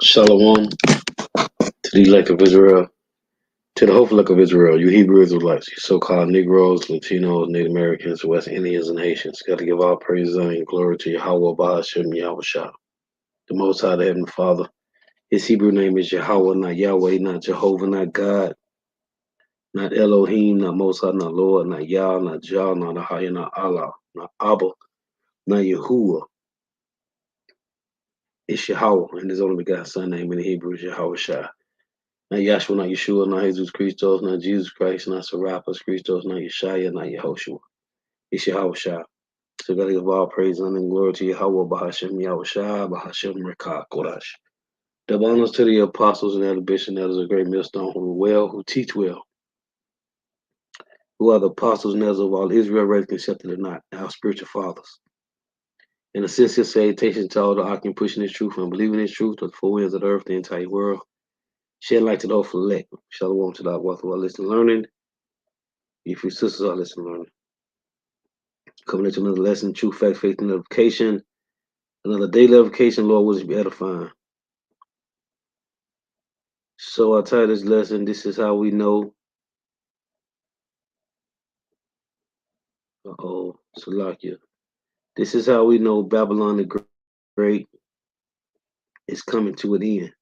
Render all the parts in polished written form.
Shalom to the elect of Israel, to the hopeful elect of Israel, you Hebrew Israelites, you so-called Negroes, Latinos, Native Americans, West Indians, and Haitians. Got to give all praise and glory to Yahweh, Bahashem, Yahweh Shah, the Most High, the Heavenly Father. His Hebrew name is Yahweh, not Yahweh, not Jehovah, not God, not Elohim, not Most High, not Lord, not Yah, not Jah, not Ahaya, not Allah, not Abba, not Yahuwah. It's Yahweh, and his only begotten Son name in the Hebrew is Yahweh Shah. Not Yahshua, not Yeshua, not Jesus Christos, not Jesus Christ, not Serapis Christos, not Yeshaya, not Yehoshua. It's Yahweh Shah. So gotta give all praise and glory to Yahweh, Bahashem, Yahweh Shah, Bahashem, Rekah, Kodash. Double honors to the apostles and elder bishops, elders a great millstone who teach well, who are the apostles and elders of all Israel, raised accepted or not, our spiritual fathers. In a sincere salutation to all the Akim pushing this truth and believing this truth to the four winds of the earth, the entire world. Shed light to the hopeful elect. Shalom to the wealth of our listening learning. If your sisters are listening learning. Coming into another lesson, true fact, faith, and edification. Another daily edification, Lord, will be edifying. So I title this lesson, this is how we know. Salakia. This is how we know Babylon the Great is coming to an end.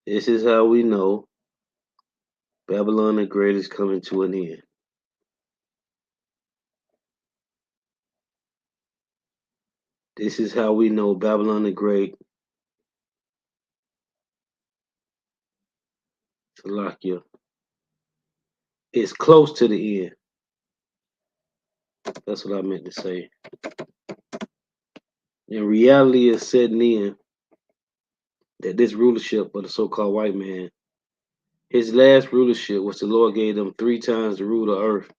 This is how we know Babylon the Great is coming to an end. This is how we know Babylon the Great, Salakia, is close to the end. That's what I meant to say. And reality is setting in that this rulership of the so-called white man, his last rulership, which the Lord gave them 3 times to rule the earth,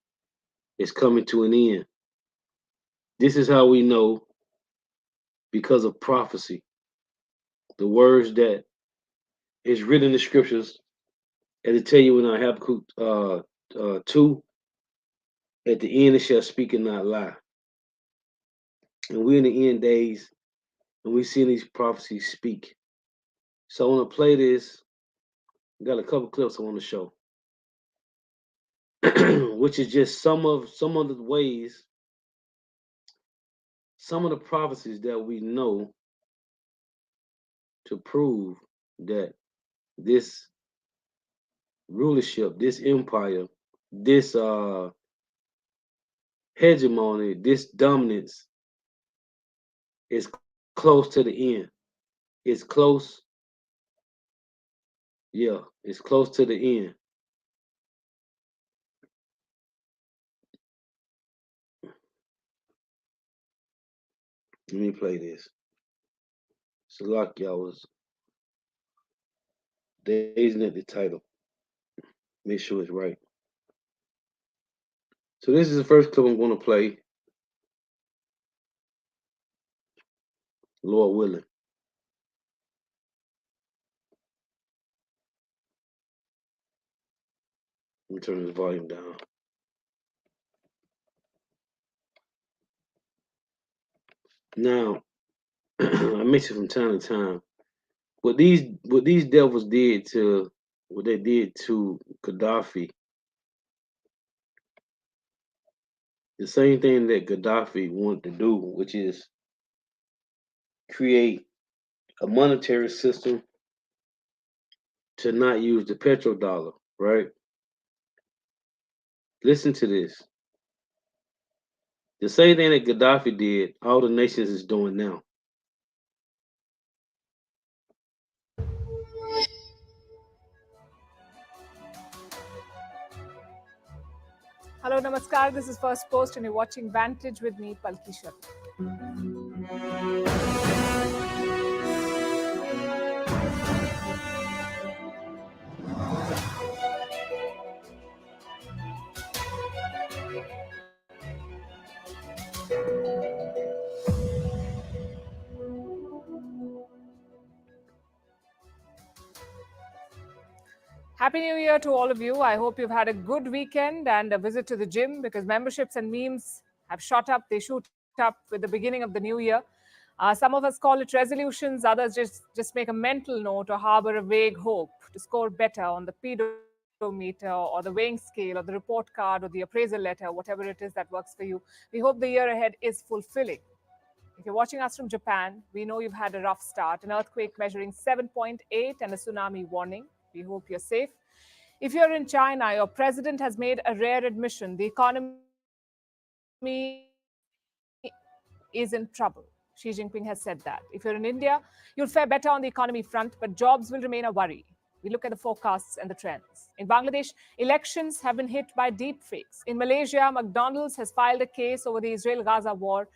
is coming to an end. This is how we know, because of prophecy. The words that is written in the scriptures, and to tell you in Habakkuk 2, at the end it shall speak and not lie. And we're in the end days, and we're seeing these prophecies speak. So I want to play this. I got a couple clips I want to show, which is just some of the ways, some of the prophecies that we know to prove that this rulership, this empire, this hegemony, this dominance is close to the end. It's close. Yeah, it's close to the end. Let me play this. Salakia was dazing at the title. Make sure it's right. So this is the first clip I'm going to play. Lord willing. Let me turn this volume down. Now, I mention from time to time what these devils did to what they did to Gaddafi. The same thing that Gaddafi wanted to do, which is create a monetary system to not use the petrodollar, right? Listen to this. The same thing that Gaddafi did, all the nations is doing now. Hello, Namaskar. This is First Post, and you're watching Vantage with me, Palki Sharma. Happy New Year to all of you. I hope you've had a good weekend and a visit to the gym, because memberships and memes have shot up. They shoot up with the beginning of the new year. Some of us call it resolutions, others just make a mental note or harbor a vague hope to score better on the pedometer or the weighing scale or the report card or the appraisal letter, whatever it is that works for you. We hope the year ahead is fulfilling. If you're watching us from Japan, we know you've had a rough start, an earthquake measuring 7.8 and a tsunami warning. We hope you're safe. If you're in China, your president has made a rare admission. The economy is in trouble. Xi Jinping has said that. If you're in India, you'll fare better on the economy front, but jobs will remain a worry. We look at the forecasts and the trends. In Bangladesh, elections have been hit by deep fakes. In Malaysia, McDonald's has filed a case over the Israel-Gaza war.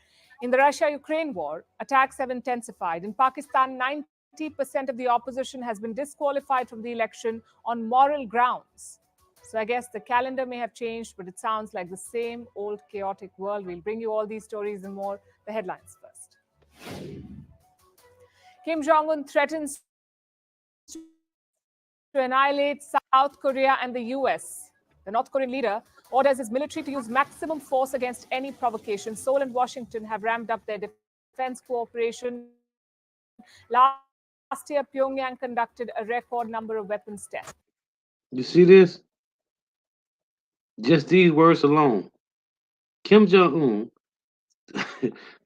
In the Russia-Ukraine war, attacks have intensified. In Pakistan, 90% of the opposition has been disqualified from the election on moral grounds. So I guess the calendar may have changed, but it sounds like the same old chaotic world. We'll bring you all these stories and more. The headlines first. Kim Jong-un threatens to annihilate South Korea and the US. The North Korean leader orders his military to use maximum force against any provocation. Seoul and Washington have ramped up their defense cooperation. Last year, Pyongyang conducted a record number of weapons tests. You see this? Just these words alone. Kim Jong-un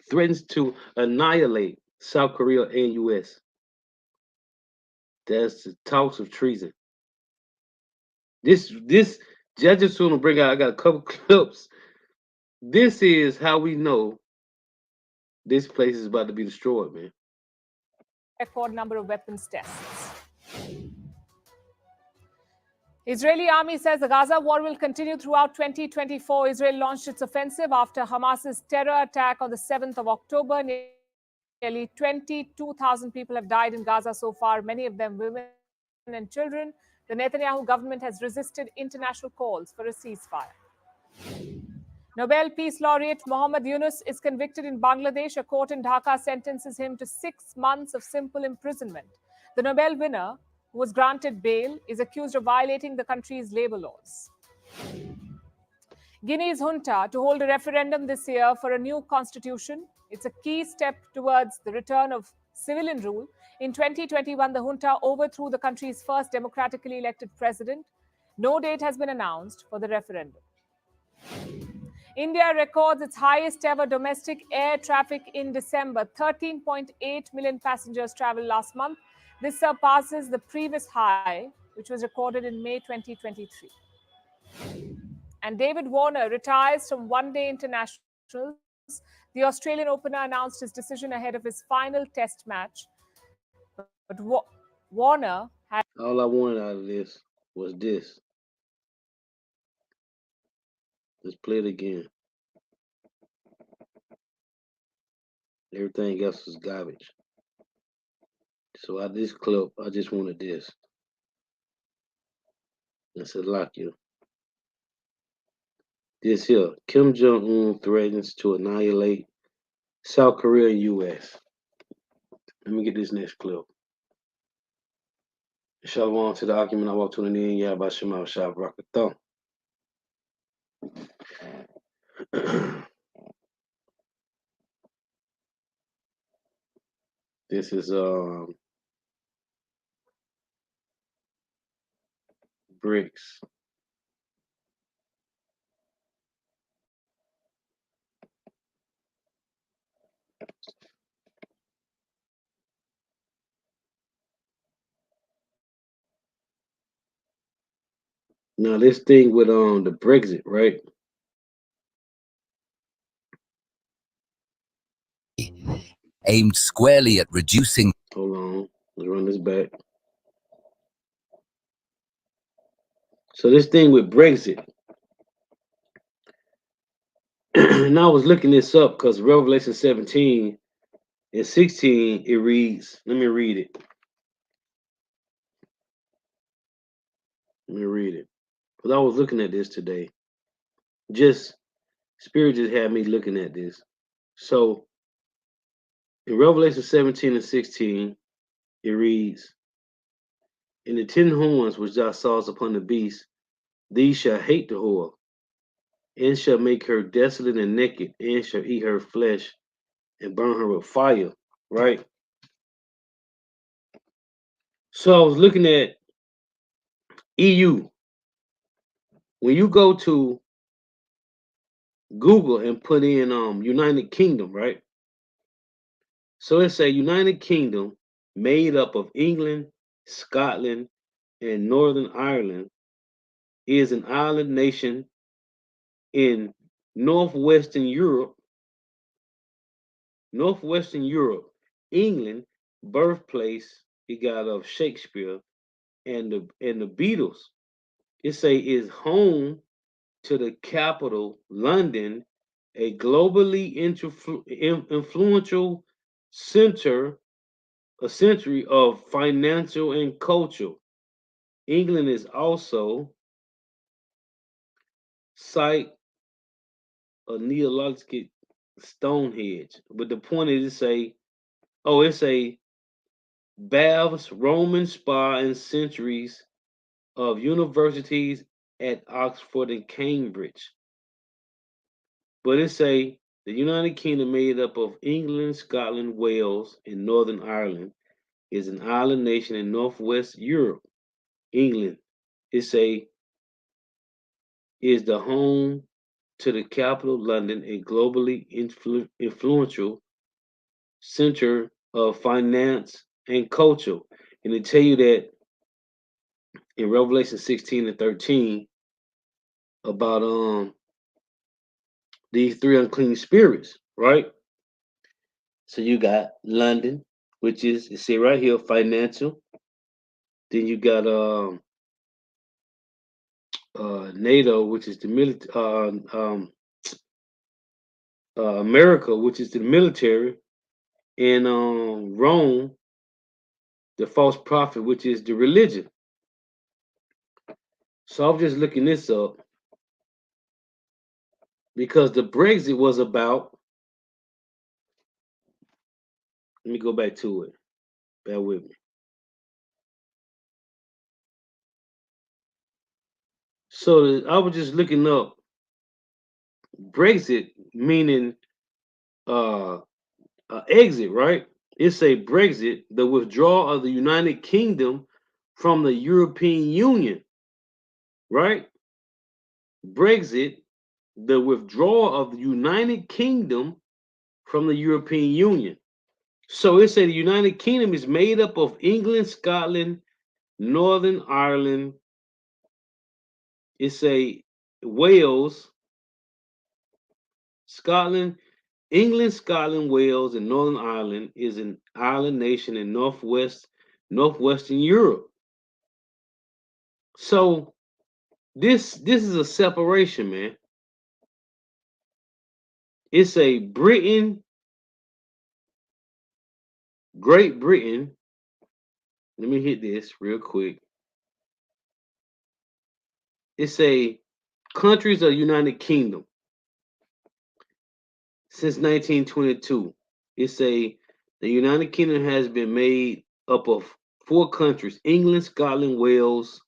threatens to annihilate South Korea and U.S. That's the talks of treason. This I just want to bring out. I got a couple clips. This is how we know this place is about to be destroyed, man. Record number of weapons tests. Israeli army says the Gaza war will continue throughout 2024. Israel launched its offensive after Hamas's terror attack on the 7th of October. Nearly 22,000 people have died in Gaza so far, many of them women and children. The Netanyahu government has resisted international calls for a ceasefire. Nobel Peace Laureate Muhammad Yunus is convicted in Bangladesh. A court in Dhaka sentences him to 6 months of simple imprisonment. The Nobel winner, who was granted bail, is accused of violating the country's labor laws. Guinea's junta to hold a referendum this year for a new constitution. It's a key step towards the return of civilian rule. In 2021, the junta overthrew the country's first democratically elected president. No date has been announced for the referendum. India records its highest ever domestic air traffic in December. 13.8 million passengers traveled last month. This surpasses the previous high, which was recorded in May 2023. And David Warner retires from one-day internationals. The Australian opener announced his decision ahead of his final test match. But Warner had... All I wanted out of this was this. Let's play it again. Everything else is garbage. So out of this clip, I just wanted this. That's a lock you. This here, Kim Jong-un threatens to annihilate South Korea and U.S. Let me get this next clip. Shalom to the argument. I walk to the end. Yeah, about Shema Shah Brakatah. This is BRICS. Now this thing with the Brexit, right? Aimed squarely at reducing. Hold on, let's run this back. So this thing with Brexit, and I was looking this up because Revelation 17 and 16, it reads, let me read it. Let me read it. Because I was looking at this today. Spirit just had me looking at this. So in Revelation 17 and 16, it reads, "In the 10 horns which thou sawest upon the beast, these shall hate the whore, and shall make her desolate and naked, and shall eat her flesh, and burn her with fire. right? So I was looking at EU. When you go to Google and put in United Kingdom, right? So it's a United Kingdom made up of England, Scotland, and Northern Ireland is an island nation in northwestern Europe. Northwestern Europe, England, birthplace it got of Shakespeare and the Beatles. It say is home to the capital, London, a globally influential center, a century of financial and culture. England is also site of Neolithic Stonehenge. But the point is to say, oh, it's a baths, Roman spa, and centuries of universities at Oxford and Cambridge. But it's a the United Kingdom made up of England, Scotland, Wales, and Northern Ireland is an island nation in northwest Europe. England is the home to the capital, London, a globally influential center of finance and culture. And they tell you that in Revelation 16 and 13 about these three unclean spirits, right? So you got London, which is you see right here, financial. Then you got NATO, which is the America, which is the military, and Rome, the false prophet, which is the religion. So I'm just looking this up because the Brexit was about. Let me go back to it. Bear with me. So I was just looking up Brexit, meaning exit, right? It's a Brexit, the withdrawal of the United Kingdom from the European Union, right? Brexit, the withdrawal of the United Kingdom from the European Union. So it said the United Kingdom is made up of England, Scotland, Northern Ireland. It's a Wales, Scotland, England, Scotland, Wales, and Northern Ireland is an island nation in northwestern Europe. So this is a separation, man. It's a Great Britain. Let me hit this real quick. It's a countries of United Kingdom since 1922. It's the United Kingdom has been made up of 4 countries: England, Scotland, Wales,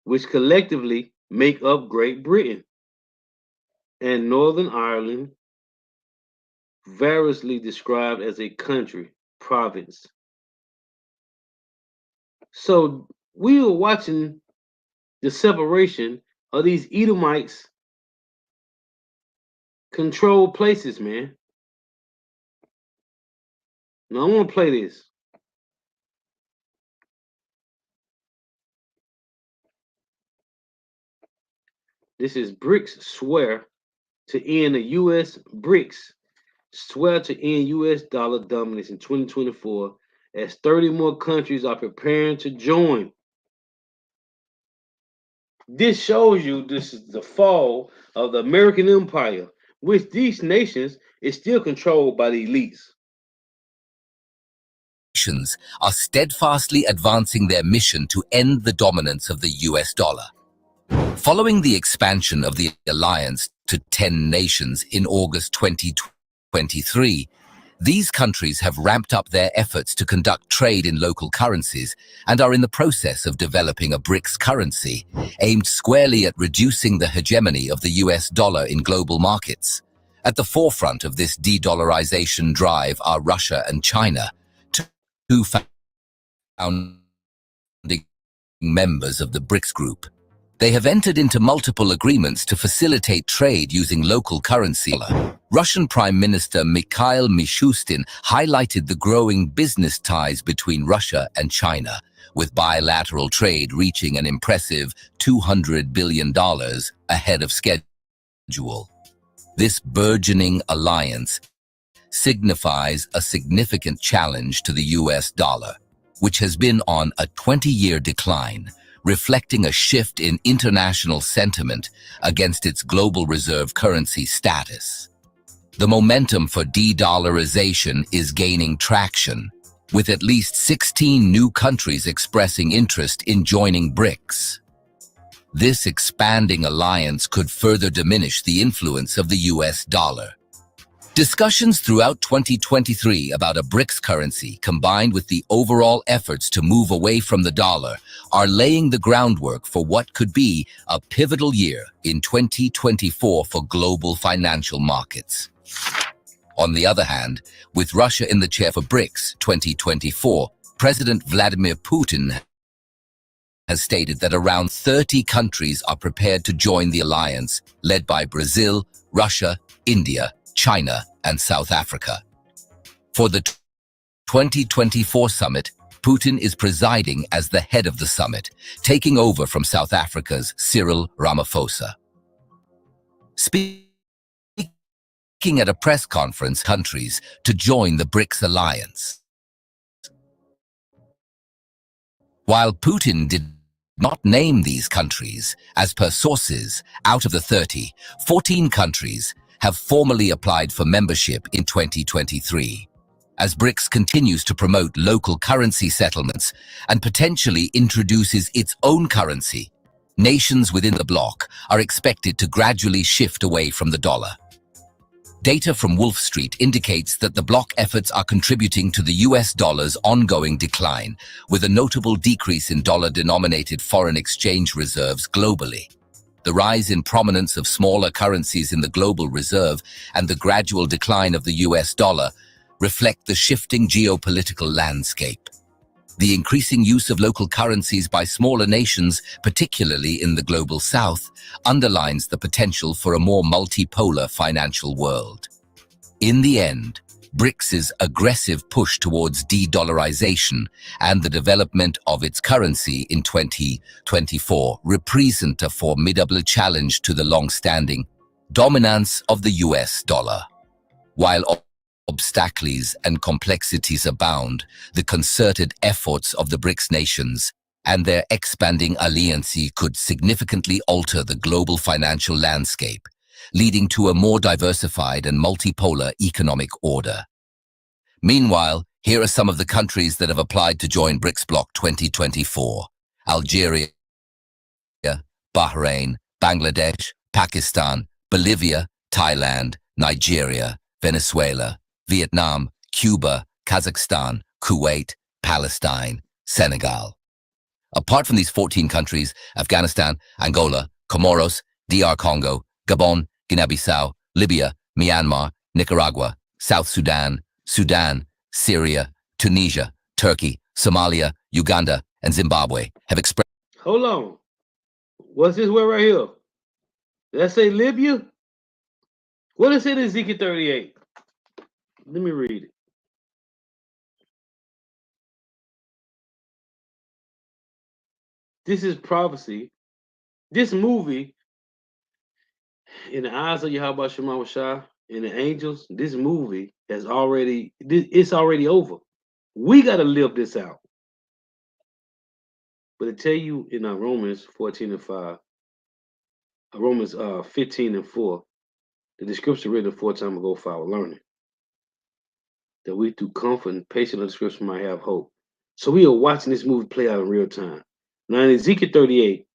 which collectively make up Great Britain, and Northern Ireland, variously described as a country, province. So we were watching the separation of these Edomites control places, man. Now I want to play this. This is BRICS swear to end the U.S. BRICS swear to end U.S. dollar dominance in 2024 as 30 more countries are preparing to join. This shows you this is the fall of the American empire, which these nations is still controlled by the elites. Nations are steadfastly advancing their mission to end the dominance of the US dollar. Following the expansion of the alliance to 10 nations in August 2023, these countries have ramped up their efforts to conduct trade in local currencies and are in the process of developing a BRICS currency aimed squarely at reducing the hegemony of the US dollar in global markets. At the forefront of this de-dollarization drive are Russia and China, two founding members of the BRICS group. They have entered into multiple agreements to facilitate trade using local currency. Russian Prime Minister Mikhail Mishustin highlighted the growing business ties between Russia and China, with bilateral trade reaching an impressive $200 billion ahead of schedule. This burgeoning alliance signifies a significant challenge to the US dollar, which has been on a 20-year decline, reflecting a shift in international sentiment against its global reserve currency status. The momentum for de-dollarization is gaining traction, with at least 16 new countries expressing interest in joining BRICS. This expanding alliance could further diminish the influence of the US dollar. Discussions throughout 2023 about a BRICS currency, combined with the overall efforts to move away from the dollar, are laying the groundwork for what could be a pivotal year in 2024 for global financial markets. On the other hand, with Russia in the chair for BRICS 2024, President Vladimir Putin has stated that around 30 countries are prepared to join the alliance, led by Brazil, Russia, India, China, and South Africa. For the 2024 summit, Putin is presiding as the head of the summit, taking over from South Africa's Cyril Ramaphosa. Speaking at a press conference, countries to join the BRICS alliance. While Putin did not name these countries, as per sources, out of the 30, 14 countries have formally applied for membership in 2023, as BRICS continues to promote local currency settlements and potentially introduces its own currency. Nations within the bloc are expected to gradually shift away from the dollar. Data from Wolf Street indicates that the bloc efforts are contributing to the US dollar's ongoing decline, with a notable decrease in dollar-denominated foreign exchange reserves globally. The rise in prominence of smaller currencies in the global reserve and the gradual decline of the US dollar reflect the shifting geopolitical landscape. The increasing use of local currencies by smaller nations, particularly in the global south, underlines the potential for a more multipolar financial world. In the end, BRICS's aggressive push towards de-dollarization and the development of its currency in 2024 represent a formidable challenge to the long-standing dominance of the US dollar. While obstacles and complexities abound, the concerted efforts of the BRICS nations and their expanding alliance could significantly alter the global financial landscape, leading to a more diversified and multipolar economic order. Meanwhile, here are some of the countries that have applied to join BRICS Bloc 2024: Algeria, Bahrain, Bangladesh, Pakistan, Bolivia, Thailand, Nigeria, Venezuela, Vietnam, Cuba, Kazakhstan, Kuwait, Palestine, Senegal. Apart from these 14 countries, Afghanistan, Angola, Comoros, DR Congo, Gabon, Guinea-Bissau, Libya, Myanmar, Nicaragua, South Sudan, Sudan, Syria, Tunisia, Turkey, Somalia, Uganda, and Zimbabwe have expressed... Hold on. What's this word right here? Did I say Libya? What is it in Ezekiel 38? Let me read it. This is prophecy. This movie, in the eyes of Yahweh Shema Shah and the angels, this movie has already, it's already over. We got to live this out. But I tell you in Romans 14:5, Romans 15:4, the scripture written 4 times ago for our learning, that we through comfort and patience of the scripture might have hope. So we are watching this movie play out in real time. Now in Ezekiel 38,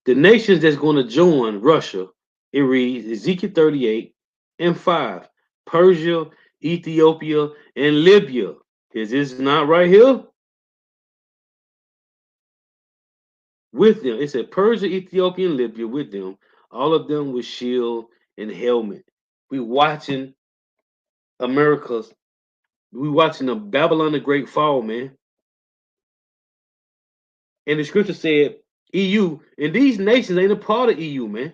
the nations that's going to join Russia, it reads Ezekiel 38:5, Persia, Ethiopia, and Libya. Is this not right here? With them, it said Persia, Ethiopia, and Libya with them, All of them with shield and helmet. We watching America's. We watching the Babylon the Great fall, man. And the scripture said EU, and these nations ain't a part of EU, man.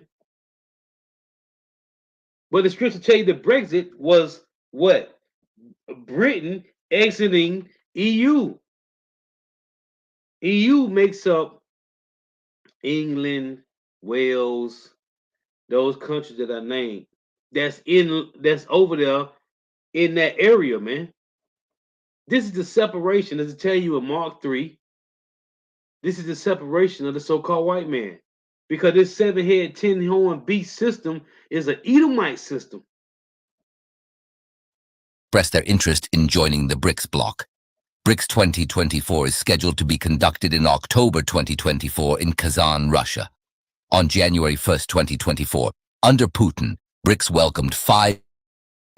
But the scripture tell you that Brexit was what? Britain exiting EU. EU makes up England, Wales, those countries that I named. That's over there in that area, man. This is the separation, as I tell you in Mark 3. This is the separation of the so-called white man. Because this 7-head, 10-horn beast system is an Edomite system. Express their interest in joining the BRICS bloc. BRICS 2024 is scheduled to be conducted in October 2024 in Kazan, Russia. On January 1st, 2024, under Putin, BRICS welcomed 5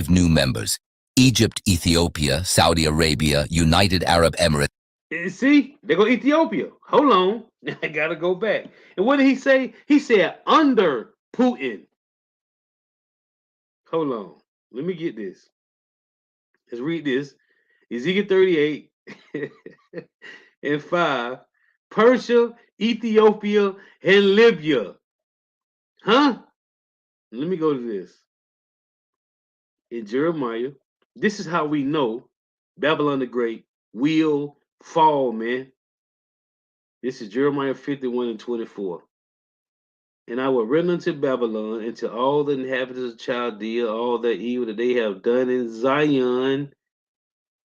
new members: Egypt, Ethiopia, Saudi Arabia, United Arab Emirates. See, they go Ethiopia. Hold on. I gotta go back. And what did he say? He said under Putin. Hold on. Let me get this. Let's read this. Ezekiel 38 and 5. Persia, Ethiopia, and Libya. Huh? Let me go to this. In Jeremiah, this is how we know Babylon the Great will fall, man. This is Jeremiah 51 and 24. And I will render unto Babylon and to all the inhabitants of Chaldea all the evil that they have done in Zion.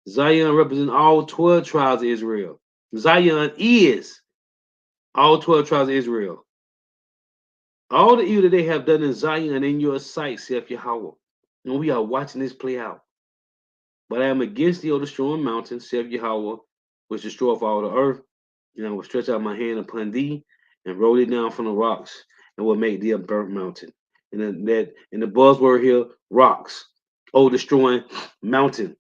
Zion represents all 12 tribes of Israel. Zion is all 12 tribes of Israel. All the evil that they have done in Zion in your sight, saith Yahweh. And we are watching this play out. But I am against the destroying mountain, saith Yahweh, which destroyeth all the earth. And I will stretch out my hand upon thee and roll it down from the rocks and will make thee a burnt mountain. And the buzzword here, rocks. Oh, destroying mountain.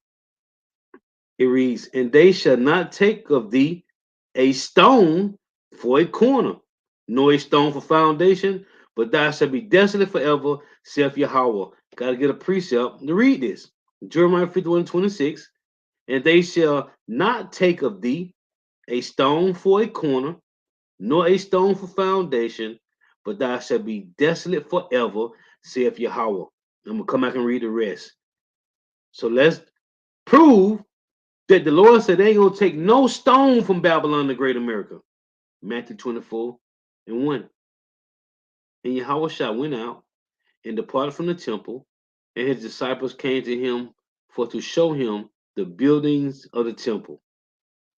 It reads, and they shall not take of thee a stone for a corner, nor a stone for foundation, but thou shalt be desolate forever, saith Yahweh. Got to get a precept to read this. Jeremiah 51:26. And they shall not take of thee a stone for a corner, nor a stone for foundation, but thou shalt be desolate forever, saith Yahweh. I'm going to come back and read the rest. So let's prove that the Lord said they ain't going to take no stone from Babylon the Great America. Matthew 24 and 1. And Yahweh went out and departed from the temple, and his disciples came to him for to show him the buildings of the temple.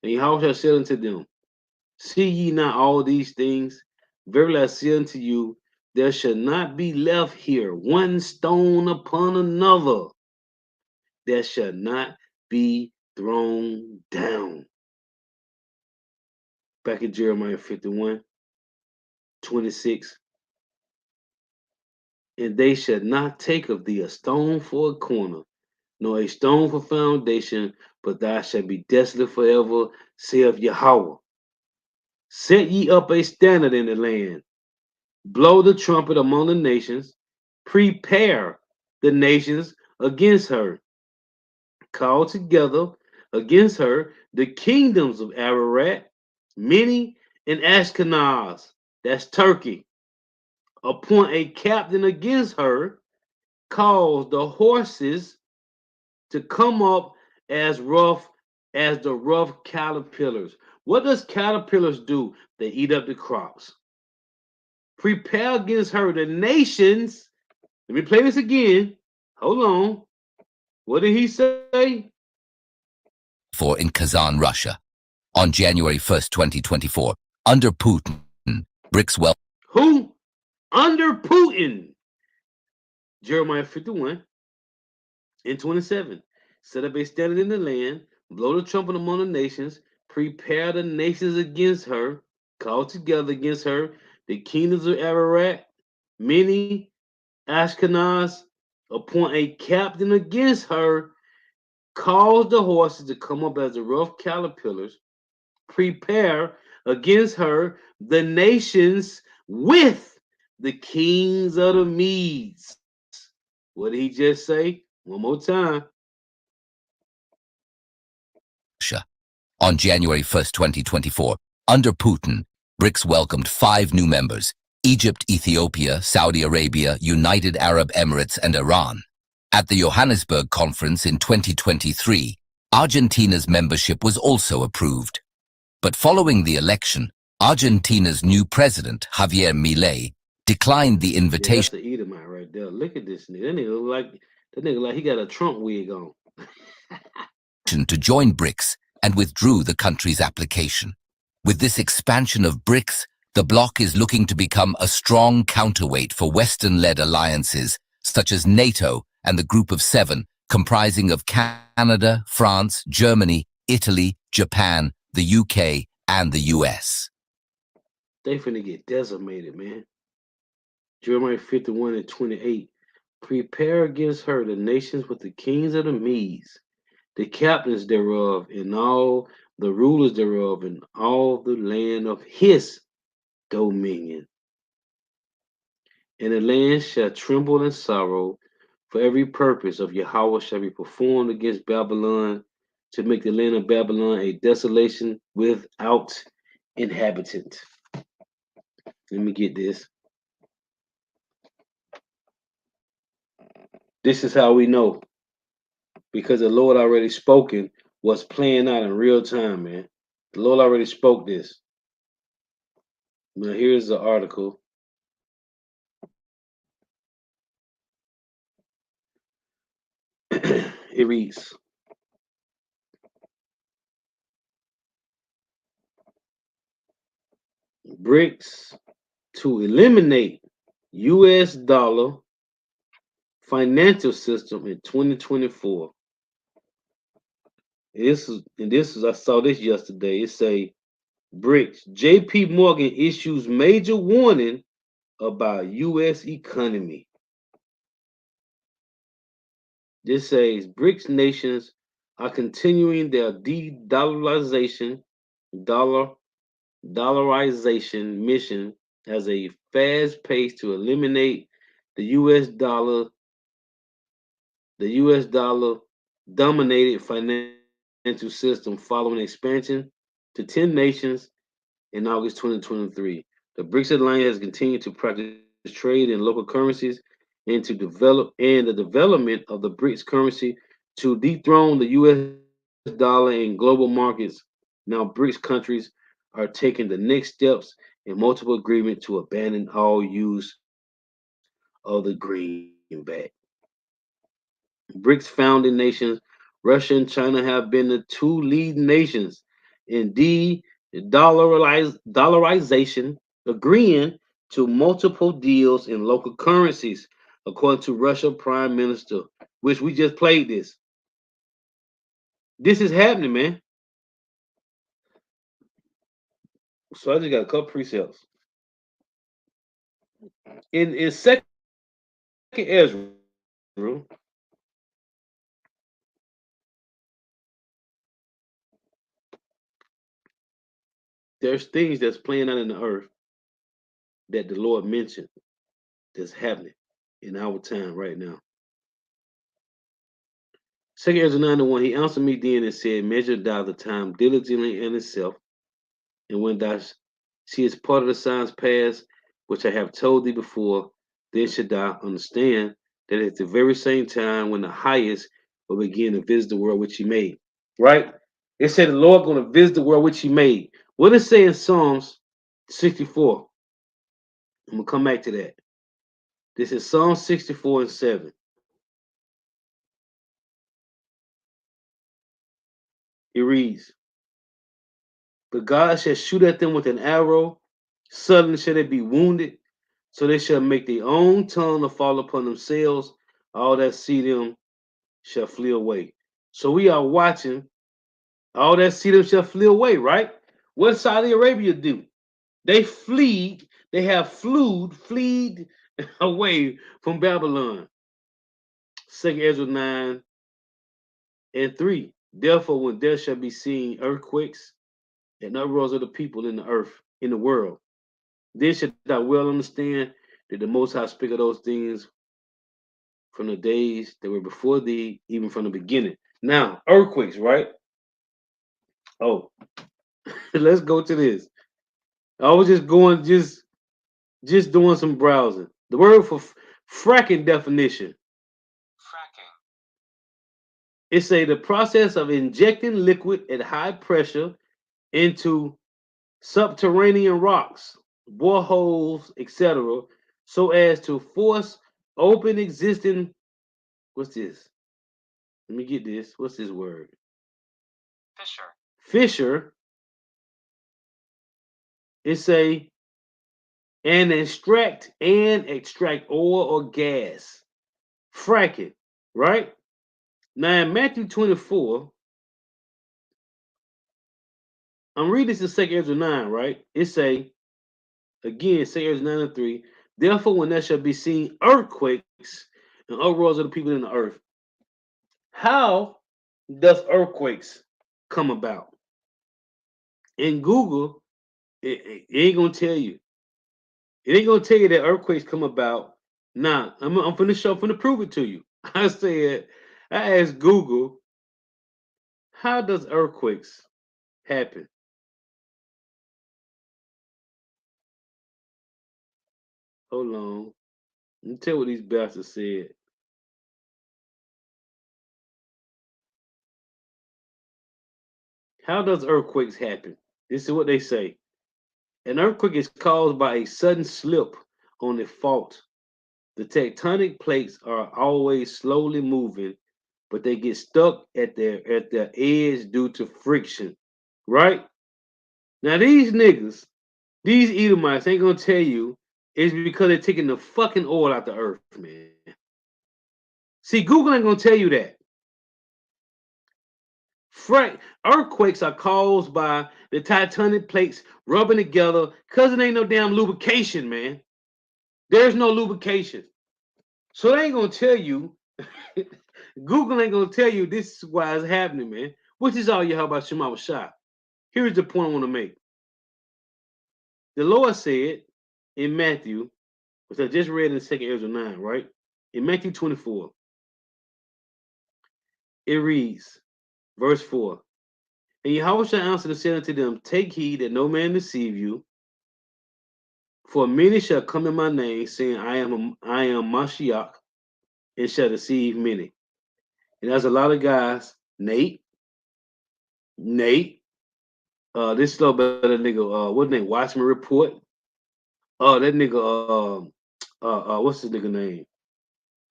And Yahweh said unto them, see ye not all these things? Verily I say unto you, there shall not be left here one stone upon another that shall not be thrown down. Back in Jeremiah 51:26. And they shall not take of thee a stone for a corner, nor a stone for foundation, but thou shalt be desolate forever, saith Yahweh. Set ye up a standard in the land, blow the trumpet among the nations, prepare the nations against her, call together against her the kingdoms of Ararat, Mini, and Ashkenaz, that's Turkey. Appoint a captain against her, cause the horses to come up as rough as the rough caterpillars. What does caterpillars do? They eat up the crops. Prepare against her the nations. Let me play this again. Hold on. What did he say? For in Kazan, Russia. On January 1st, 2024, under Putin, BRICS well. Who? Under Putin. Jeremiah 51 and 27. Set up a standard in the land, blow the trumpet among the nations, prepare the nations against her, call together against her the kingdoms of Ararat, Mini, Ashkenaz, appoint a captain against her, cause the horses to come up as the rough caterpillars, prepare against her the nations with the kings of the Medes. What did he just say? One more time. On January 1st, 2024, under Putin, BRICS welcomed 5 new members: Egypt, Ethiopia, Saudi Arabia, United Arab Emirates, and Iran. At the Johannesburg conference in 2023, Argentina's membership was also approved. But following the election, Argentina's new president, Javier Milei, declined the Yeah, that's invitation the Edomite right there. Look at this nigga. That nigga like he got a Trump wig on. to join BRICS and withdrew the country's application. With this expansion of BRICS, the bloc is looking to become a strong counterweight for Western-led alliances such as NATO and the Group of 7, comprising of Canada, France, Germany, Italy, Japan, the UK, and the US. They finna get decimated, man. Jeremiah 51:28. Prepare against her the nations with the kings of the Medes, the captains thereof, and all the rulers thereof, and all the land of his dominion. And the land shall tremble in sorrow, for every purpose of Yahweh shall be performed against Babylon, to make the land of Babylon a desolation without inhabitant. Let me get this. This is how we know, because the Lord already spoken what's playing out in real time, man. The Lord already spoke this. Now here's the article. It reads, BRICS to eliminate US dollar financial system in 2024. This is I saw this yesterday. It say BRICS. JP Morgan issues major warning about US economy. This says BRICS nations are continuing their de-dollarization mission as a fast pace to eliminate the US dollar dominated financial system following expansion to 10 nations in August 2023. The BRICS alliance has continued to practice trade in local currencies and the development of the BRICS currency to dethrone the US dollar in global markets. Now BRICS countries are taking the next steps in multiple agreements to abandon all use of the greenback. BRICS founding nations, Russia and China, have been the 2 leading nations in dollarization, agreeing to multiple deals in local currencies, according to Russia Prime Minister, which we just played this. This is happening, man. So I just got a couple precepts. In Second Ezra, there's things that's playing out in the earth that the Lord mentioned that's happening in our time right now. Second Ezra 9:1, he answered me then and said, measure thou the time diligently in itself, and when thou seest part of the signs past, which I have told thee before, then should thou understand that at the very same time when the highest will begin to visit the world which he made. Right? It said the Lord going to visit the world which he made. What does it say in Psalms 64? I'm going to come back to that. This is Psalm 64:7. It reads, but God shall shoot at them with an arrow, suddenly shall they be wounded, so they shall make their own tongue to fall upon themselves. All that see them shall flee away. So we are watching. All that see them shall flee away, right? What did Saudi Arabia do? They fleed. They have fleed away from Babylon. 2 Ezra 9:3. Therefore, when there shall be seen earthquakes and uproars of the people in the earth, in the world, then shalt thou well understand Did the Most High speak of those things from the days that were before thee, even from the beginning? Now, earthquakes, right? Oh, let's go to this. I was just going, just doing some browsing. The word for fracking definition. It say the process of injecting liquid at high pressure into subterranean rocks, boreholes, etc., so as to force open existing. What's this? Let me get this. What's this word? Fissure. It say and extract oil or gas. Fracking, right? Now in Matthew 24, I'm reading this in 2 Ezra 9, right? It say, again, 2 Ezra 9 and 3, therefore when there shall be seen earthquakes and uproars of the people in the earth. How does earthquakes come about? In Google, it ain't gonna tell you. It ain't gonna tell you that earthquakes come about. Nah, I'm finna prove it to you. I asked Google, how does earthquakes happen? Hold on. Let me tell you what these bastards said. How does earthquakes happen? This is what they say. An earthquake is caused by a sudden slip on the fault. The tectonic plates are always slowly moving, but they get stuck at their edge due to friction. Right? Now these niggas, these Edomites ain't gonna tell you it's because they're taking the fucking oil out the earth, man. See, Google ain't gonna tell you that. Earthquakes are caused by the tectonic plates rubbing together because it ain't no damn lubrication, man. There's no lubrication. So they ain't gonna tell you, Google ain't gonna tell you this is why it's happening, man. Which is all you have about Shema Shah. Here's the point I want to make. The Lord said in Matthew, which I just read in 2 Ezra 9, right? In Matthew 24, it reads, verse 4. And Yahweh shall answer and said unto them, take heed that no man deceive you, for many shall come in my name, saying, I am Mashiach, and shall deceive many. And there's a lot of guys, Nate, this slow better nigga, what name? Watchman Report. That nigga, what's his nigga name?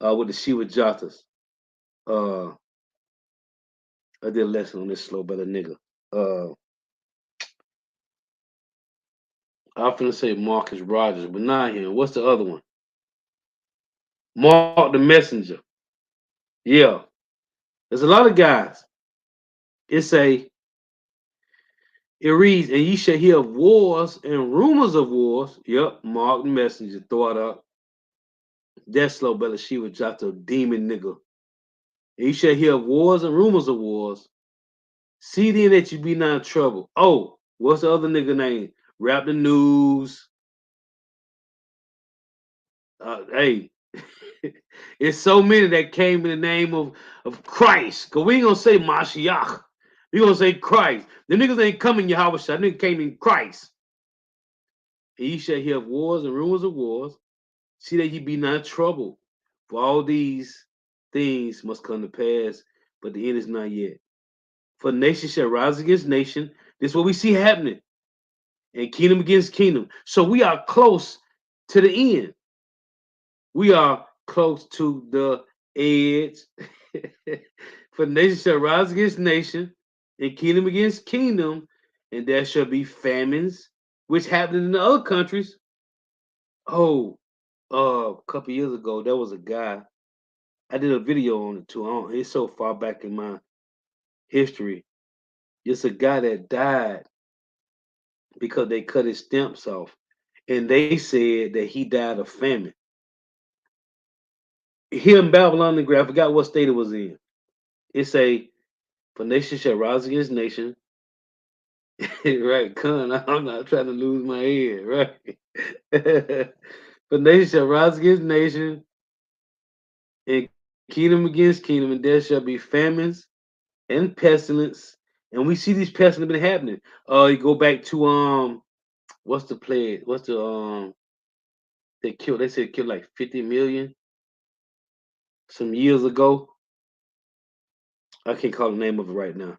With the Shiva Jatas. I did a lesson on this slow better nigga. I'm finna say Marcus Rogers, but not him. What's the other one? Mark the Messenger. Yeah. There's a lot of guys. It reads, and ye shall hear of wars and rumors of wars. Yep, Mark the Messenger, throw it up. That slow better Shiva Jato demon nigga. And ye shall hear of wars and rumors of wars. See then that you be not in trouble. Oh, what's the other nigga name? Rap the News. Hey, it's so many that came in the name of Christ. Because we ain't going to say Mashiach. We going to say Christ. The niggas ain't coming Yahweh Shah. Niggas came in Christ. And ye shall hear of wars and rumors of wars. See that ye be not troubled. For all these things must come to pass, but the end is not yet. For nation shall rise against nation. This is what we see happening. And kingdom against kingdom. So we are close to the end. We are close to the edge. For nation shall rise against nation, and kingdom against kingdom, and there shall be famines, which happened in the other countries. Oh, a couple years ago, there was a guy. I did a video on it too. It's so far back in my history. It's a guy that died because they cut his stamps off, and they said that he died of famine. Here in Babylon the Great, I forgot what state it was in. It say, for nation shall rise against nation. Right, Con, I'm not trying to lose my head, right? But nation shall rise against nation, and kingdom against kingdom, and there shall be famines and pestilence. And we see these pestilence been happening. You go back to what's the plague? What's the they said killed like 50 million some years ago. I can't call the name of it right now.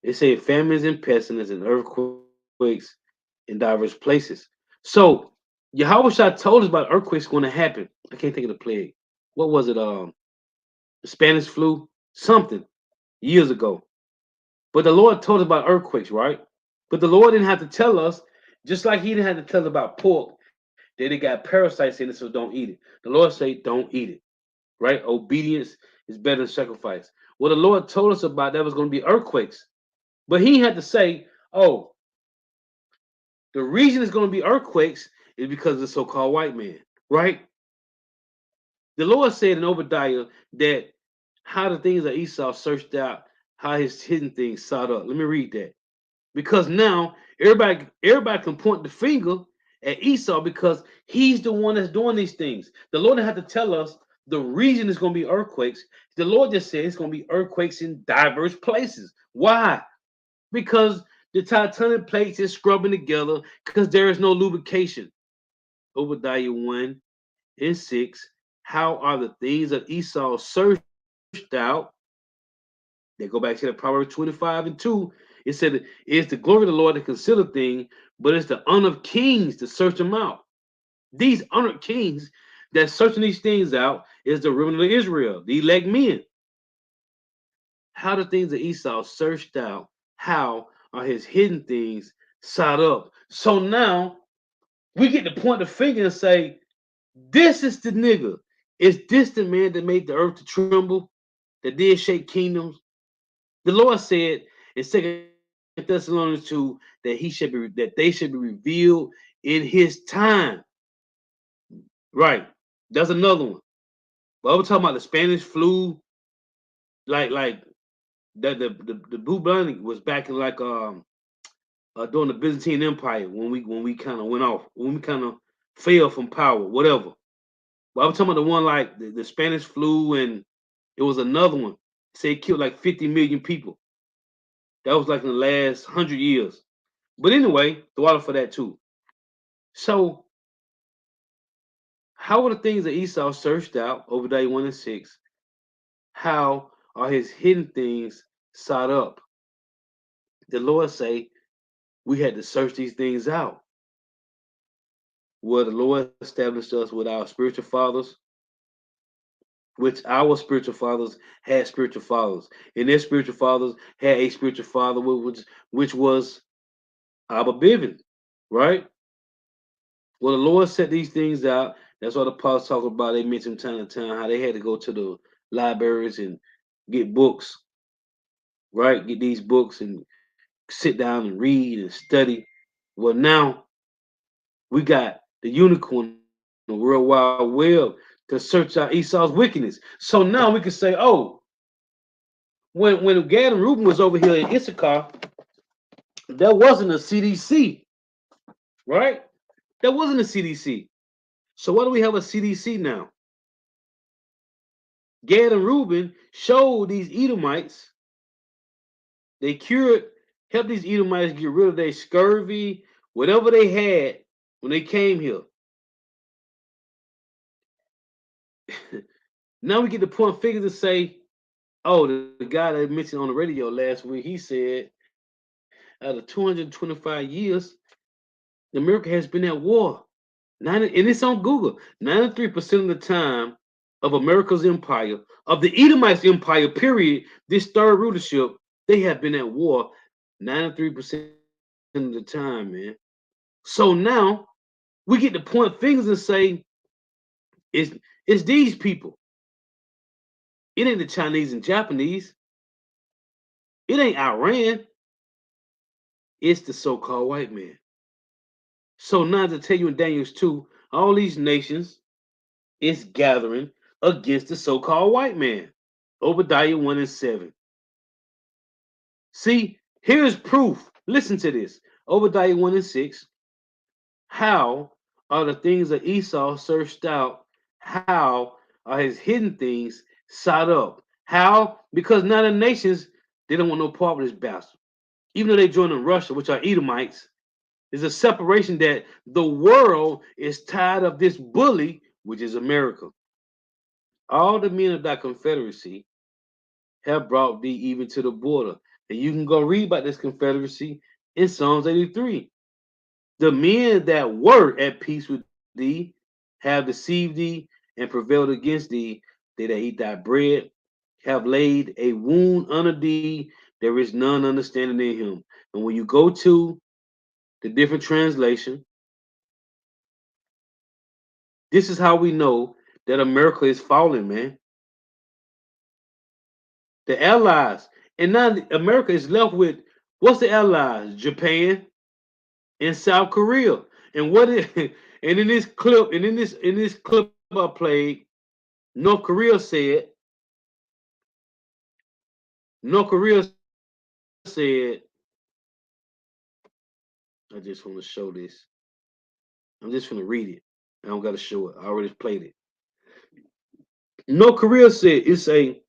They say famines and pestilence and earthquakes in diverse places. So Yahweh Shah told us about earthquakes going to happen. I can't think of the plague. What was it? The Spanish flu, something years ago. But the Lord told us about earthquakes, right? But the Lord didn't have to tell us, just like He didn't have to tell us about pork, that it got parasites in it, so don't eat it. The Lord said, don't eat it, right? Obedience is better than sacrifice. Well, the Lord told us about that was going to be earthquakes. But He had to say, oh, the reason it's going to be earthquakes is because of the so-called white man, right? The Lord said in Obadiah that how the things of Esau searched out, how his hidden things sought up. Let me read that. Because now everybody can point the finger at Esau because he's the one that's doing these things. The Lord didn't have to tell us the reason it's going to be earthquakes. The Lord just said it's going to be earthquakes in diverse places. Why? Because the tectonic plates is scrubbing together because there is no lubrication. Obadiah 1 and 6. How are the things of Esau searched out? They go back to the Proverbs 25 and 2. It said it's the glory of the Lord to conceal a thing, but it's the honor of kings to search them out. These honored kings that searching these things out is the remnant of Israel, the elect men. How the things of Esau searched out, how are his hidden things sought up? So now we get to point the finger and say, this is the nigga. Is this the man that made the earth to tremble, that did shake kingdoms? The Lord said in 2 Thessalonians 2 that they should be revealed in his time. Right. That's another one. But I'm talking about the Spanish flu, like the bubonic was back in during the Byzantine Empire when we kind of went off, when we kind of fell from power, whatever. But I'm talking about the one like the Spanish flu, and it was another one. Say it killed like 50 million people. That was like in the last 100 years. But anyway, the water for that too. So, how are the things that Esau searched out, Obadiah 1 and 6? How are his hidden things sought up? The Lord say we had to search these things out. Well, the Lord established us with our spiritual fathers, which our spiritual fathers had spiritual fathers. And their spiritual fathers had a spiritual father, which was Abba Bivin, right? Well, the Lord set these things out. That's what the apostles talk about. They mention time to time how they had to go to the libraries and get books, right? Get these books and sit down and read and study. Well, now we got the unicorn, the World Wide Web, to search out Esau's wickedness. So now we can say, oh, when Gad and Reuben was over here in Issachar, there wasn't a CDC, right? There wasn't a CDC. So why do we have a CDC now? Gad and Reuben showed these Edomites, they helped these Edomites get rid of their scurvy, whatever they had when they came here. Now we get to point figures to say, oh, the guy that I mentioned on the radio last week, he said out of 225 years, America has been at war. And it's on Google. 93% of the time of America's empire, of the Edomites' empire, period, this third rulership, they have been at war 93% of the time, man. So now we get to point fingers and say, it's these people. It ain't the Chinese and Japanese. It ain't Iran. It's the so-called white man. So now to tell you in Daniel's 2, all these nations is gathering against the so-called white man. Obadiah 1 and 7. See, here's proof. Listen to this. Obadiah 1 and 6. How are the things that Esau searched out. How are his hidden things sought up? How? Because now the nations, they don't want no part with this bastard. Even though they joined in Russia, which are Edomites, there's a separation that the world is tired of this bully, which is America. All the men of that confederacy have brought thee even to the border. And you can go read about this confederacy in Psalms 83. The men that were at peace with thee have deceived thee and prevailed against thee. They that eat thy bread have laid a wound under thee. There is none understanding in him. And when you go to the different translation, this is how we know that America is falling, man. The allies, and now America is left with what's the allies? Japan and South Korea. And what it and in this clip I played, North Korea said, I just want to show this. I'm just gonna read it. I don't gotta show it. I already played it. North Korea said it's a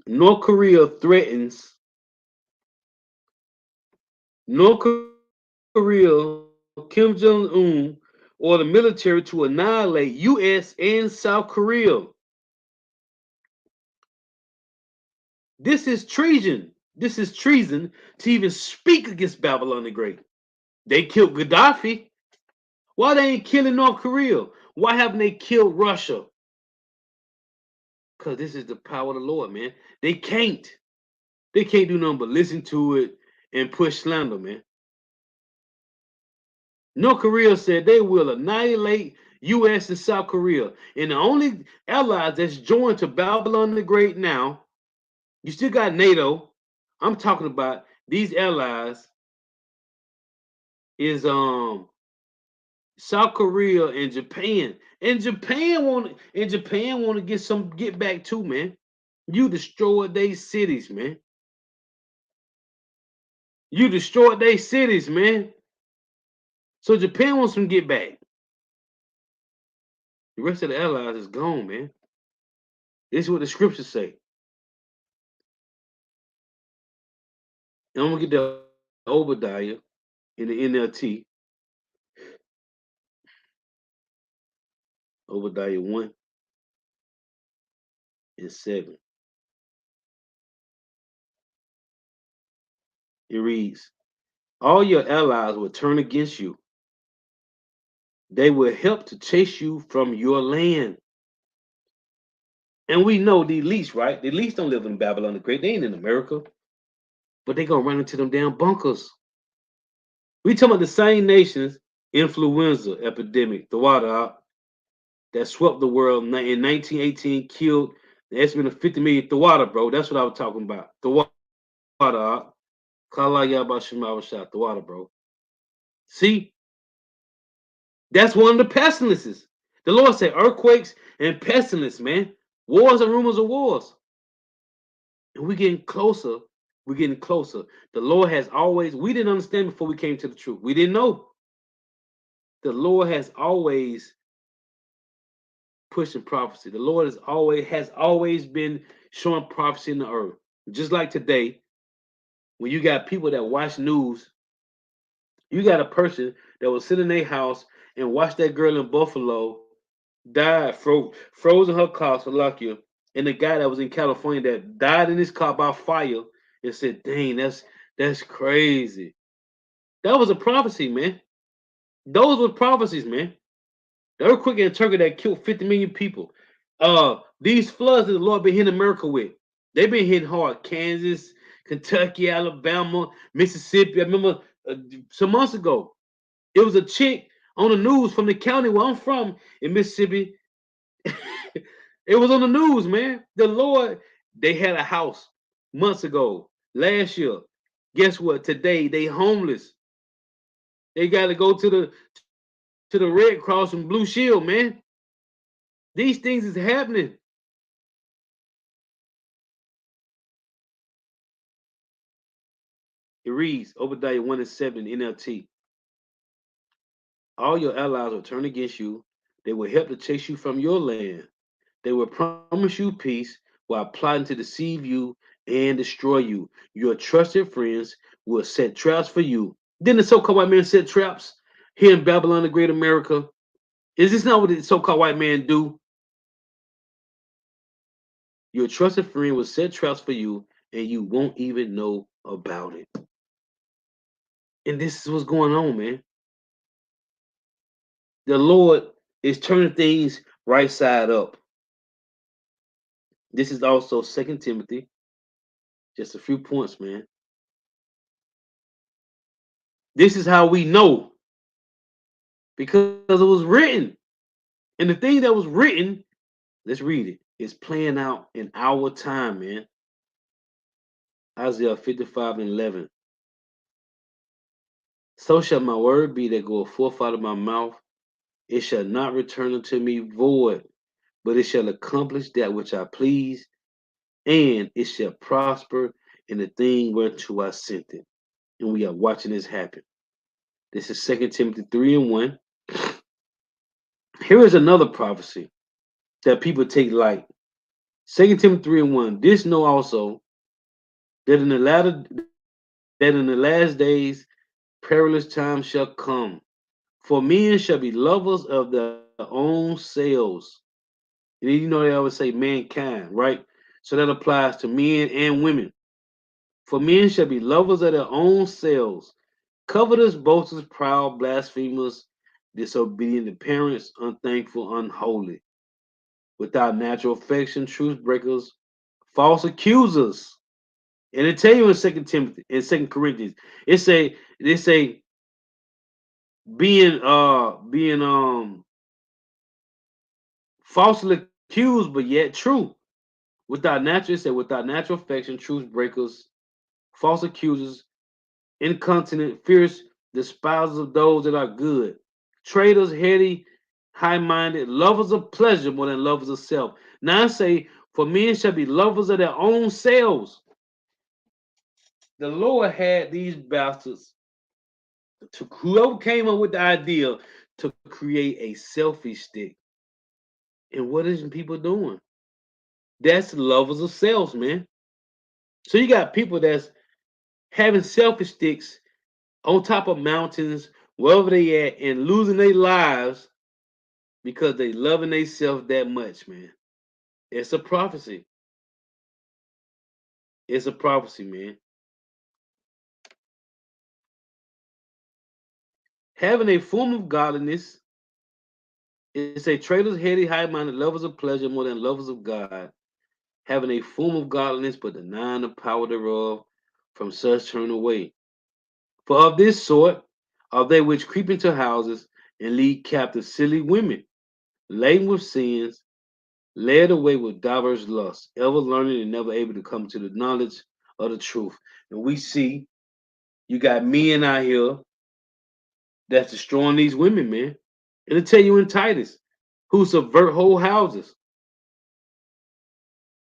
North Korea threatens North Korea, Kim Jong Un, or the military to annihilate U.S. and South Korea. This is treason. This is treason to even speak against Babylon the Great. They killed Gaddafi. Why they ain't killing North Korea? Why haven't they killed Russia? Because this is the power of the Lord, man. They can't. They can't do nothing but listen to it and push slander, man. North Korea said they will annihilate U.S. and South Korea. And the only allies that's joined to Babylon the Great now, you still got NATO. I'm talking about these allies is South Korea and Japan. And Japan want to get back too, man. You destroyed their cities, man. You destroyed their cities, man. So Japan wants some get back. The rest of the allies is gone, man. This is what the scriptures say. And I'm gonna get the Obadiah in the NLT. Obadiah 1 and 7. It reads, all your allies will turn against you. They will help to chase you from your land. And we know the elites, right? The elites don't live in Babylon the Great. They ain't in America. But they gonna run into them damn bunkers. We talking about the same nations, influenza epidemic, the water that swept the world in 1918, killed the estimate of 50 million. The water, bro. That's what I was talking about. The water. Kala Yabashimawashat, the water, bro. See, that's one of the pestilences. The Lord said earthquakes and pestilence, man. Wars and rumors of wars. And we're getting closer. We're getting closer. The Lord has always, we didn't understand before we came to the truth. We didn't know. The Lord has always pushing prophecy. The Lord has always been showing prophecy in the earth. Just like today, when you got people that watch news, you got a person that was sitting in their house and watched that girl in Buffalo died, froze in her car, so lucky. And the guy that was in California that died in his car by fire and said, dang, that's crazy. That was a prophecy, man. Those were prophecies, man. The earthquake in Turkey that killed 50 million people. These floods that the Lord been hitting America with, they've been hitting hard. Kansas, Kentucky, Alabama, Mississippi. I remember some months ago, it was a chick on the news from the county where I'm from in Mississippi. It was on the news, man. The Lord, they had a house months ago, last year. Guess what? Today they homeless. They got to go to the Red Cross and Blue Shield, man. These things is happening. It reads Obadiah 1 and 7 NLT. All your allies will turn against you. They will help to chase you from your land. They will promise you peace while plotting to deceive you and destroy you. Your trusted friends will set traps for you. Didn't the so-called white man set traps here in Babylon, the great America? Is this not what the so-called white man do? Your trusted friend will set traps for you, and you won't even know about it. And this is what's going on, man. The Lord is turning things right side up. This is also Second Timothy. Just a few points, man. This is how we know because it was written. And the thing that was written, let's read it. It's playing out in our time, man. Isaiah 55:11. So shall my word be that goeth forth out of my mouth. It shall not return unto me void, but it shall accomplish that which I please, and it shall prosper in the thing whereto I sent it. And we are watching this happen. This is 2 Timothy 3:1. Here is another prophecy that people take light. 2 Timothy 3:1. This know also that in the last days perilous times shall come. For men shall be lovers of their own selves. And you know they always say mankind, right? So that applies to men and women. For men shall be lovers of their own selves, covetous, boasters, proud, blasphemers, disobedient to parents, unthankful, unholy, without natural affection, truth breakers, false accusers. And it tell you in Second Timothy, in Second Corinthians, they say being falsely accused, but yet true. Without natural affection, truth breakers, false accusers, incontinent, fierce, despisers of those that are good, traitors, heady, high-minded, lovers of pleasure more than lovers of self. Now I say, for men shall be lovers of their own selves. The Lord had these bastards to whoever came up with the idea to create a selfie stick. And what is people doing? That's lovers of selves, man. So you got people that's having selfie sticks on top of mountains, wherever they at, and losing their lives because they loving themselves that much, man. It's a prophecy. It's a prophecy, man. Having a form of godliness is a traitors, heady, high-minded, lovers of pleasure more than lovers of God. Having a form of godliness, but denying the power thereof, from such turn away. For of this sort are they which creep into houses and lead captive silly women, laden with sins, led away with diverse lusts, ever learning and never able to come to the knowledge of the truth. And we see you got men out here that's destroying these women, man. It'll tell you in Titus, who subvert whole houses.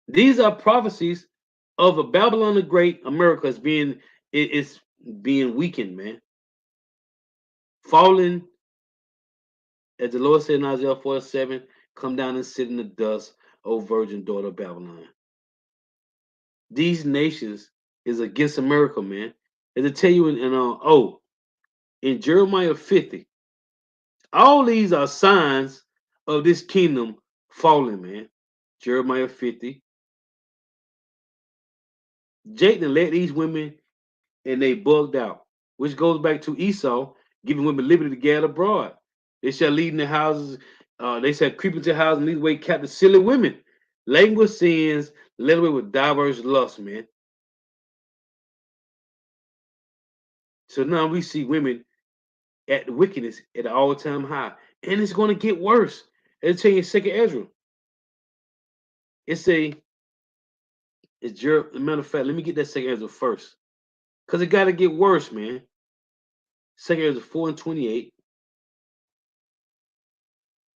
These are prophecies of a Babylon the Great. America is it's being weakened, man. Falling, as the Lord said in Isaiah 47, come down and sit in the dust, O virgin daughter of Babylon. These nations is against America, man. As I tell you in Jeremiah 50, all these are signs of this kingdom falling, man. Jeremiah 50. Jake led these women and they bugged out, which goes back to Esau giving women liberty to gather abroad. They shall lead in the houses, they shall creep into houses and lead away captive silly women, laden with sins, led away with diverse lusts, man. So now we see women at the wickedness at an all-time high. And it's going to get worse. Let's tell you in Second Ezra. Matter of fact, let me get that Second Ezra first. Because it got to get worse, man. Second Ezra 4:28.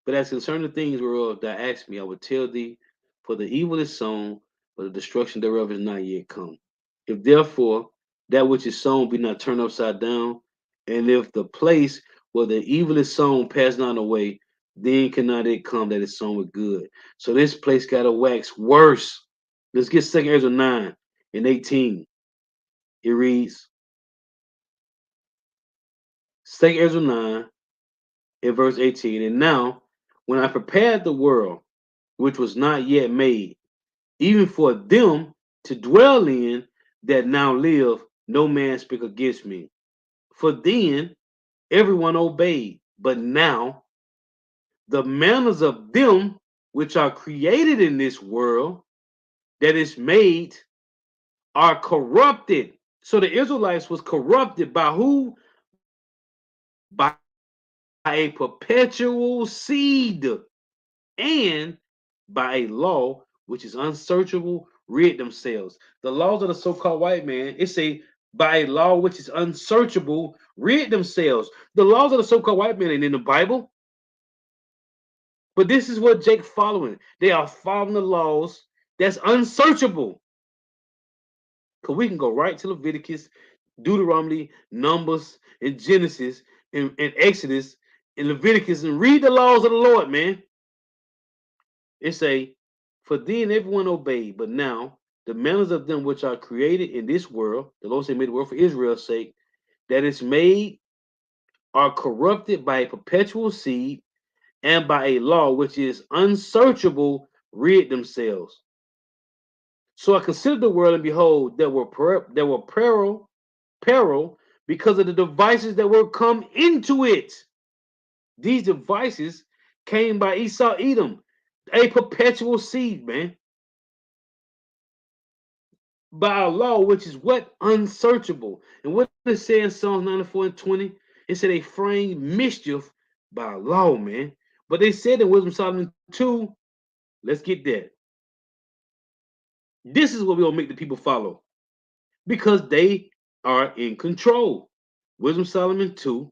But as concerning the things whereof thou asked me, I will tell thee, for the evil is sown, but the destruction thereof is not yet come. If therefore that which is sown be not turned upside down, and if the place Well, the evil is sown, pass not away. Then cannot it come that is sown with good. So this place got to wax worse. Let's get 2 Ezra 9 and 18. It reads, 2 Ezra 9 in verse 18. And now, when I prepared the world, which was not yet made, even for them to dwell in that now live, no man speak against me. For then everyone obeyed, but now the manners of them which are created in this world that is made are corrupted. So the Israelites was corrupted by who? By a perpetual seed and by a law which is unsearchable, rid themselves. The laws of the so-called white man, it say by a law which is unsearchable, rid themselves. The laws of the so-called white man ain't in the Bible. But this is what Jake following. They are following the laws that's unsearchable. Because we can go right to Leviticus, Deuteronomy, Numbers, and Genesis, and Exodus, and Leviticus, and read the laws of the Lord, man. It say, for then everyone obeyed, but now the manners of them which are created in this world, the Lord said made the world for Israel's sake, that is made are corrupted by a perpetual seed and by a law which is unsearchable, rid themselves. So I considered the world, and behold, there were peril because of the devices that were come into it. These devices came by Esau Edom, a perpetual seed, man. By a law, which is what? Unsearchable. And what does it say in Psalms 94 and 20? It said they framed mischief by law, man. But they said in Wisdom Solomon 2, let's get that. This is what we're going to make the people follow because they are in control. Wisdom Solomon 2.